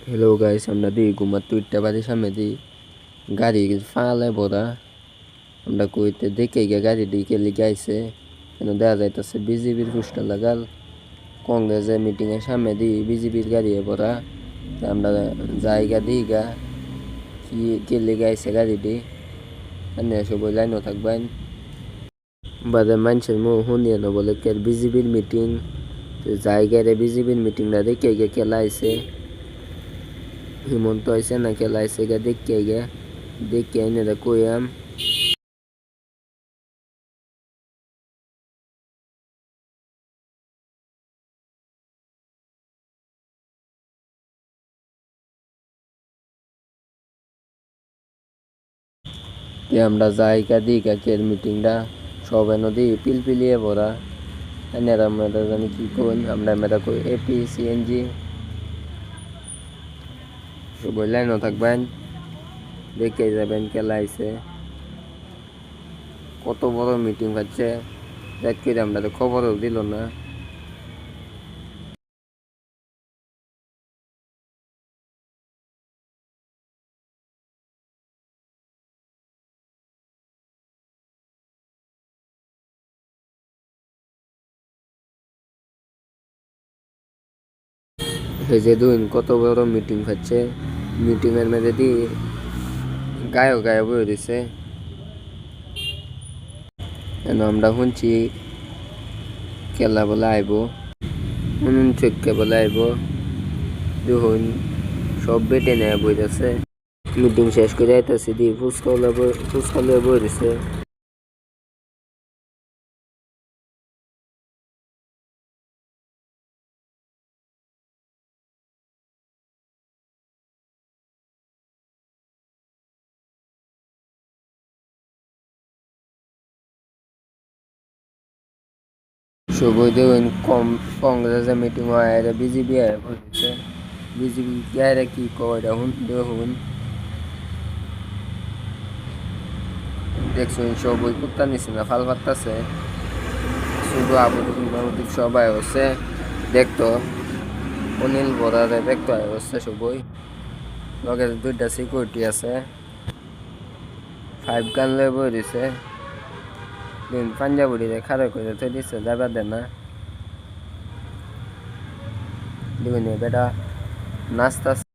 Hello guys, আমরা দিই ঘুমার টুইটটা বাড়ির সামনে দিই গাড়ি ফালে ভরা। আমরা কইতে দেখে গিয়ে গাড়ি দিকে লিখে আইসে কেন দেখা যাইতেছে বিজেপির পোস্টার লাগাল। কংগ্রেসের মিটিংয়ের সামনে দিই বিজেপির গাড়ি ভরা। আমরা জায়গা দিই গা কি কে লিখে আইসে গাড়ি দিই সবাই লাইনও থাকবেন। বাদে মানুষের মুখ শুনিয়ে না বলে কে বিজেপির মিটিং জায়গায় বিজেপির মিটিংটা দেখে গিয়ে খেলা আইসে হিমন্ত আইসে না খেলা আইসে গা দেখে আইনে কইয়াম। আমরা জায়গা দিই কাকের মিটিংটা সবাই নদী পিলপিলিয়ে ভরা। এনারা আমরা জানি কি কোন আমরা মেয়েরা কই এপি সিএনজি সবাই লাইনও থাকবেন দেখে যাবেন খেলা আইসে কত বড় মিটিং হচ্ছে দেখ করে আমরা তো খবরও দিল না। যেদিন কত বড় মিটিং হচ্ছে মিটিংয়ের মধ্যে দিয়ে গায়ে বয়ে দিছে। আমরা শুনছি খেলা বলে আইব চোখকে বলে আইব দেখুন সব বেটে নেয় বই আছে। মিটিং শেষ করে আইতেছি দি ফুচকা বই দিছে। সবাই দেখুন কংগ্রেসের মিটিং হয় বিজেপি আয় বলছে বিজেপি গায়ে কি কয় দেখুন দেখছুন সবই কুত্তা নিছে না ফাল পাত্তাছে শুধু আবুদিক সবাই হচ্ছে দেখতো অনিল বরারে দেখতো হচ্ছে সবই লগে দুইটা সিকিউরিটি আছে 5 গান লয়ে বই দিছে পাঞ্জাবুড়িরে খাড়া করে থই দিছে যাবার দে না দেখুন বেটা নাস্তা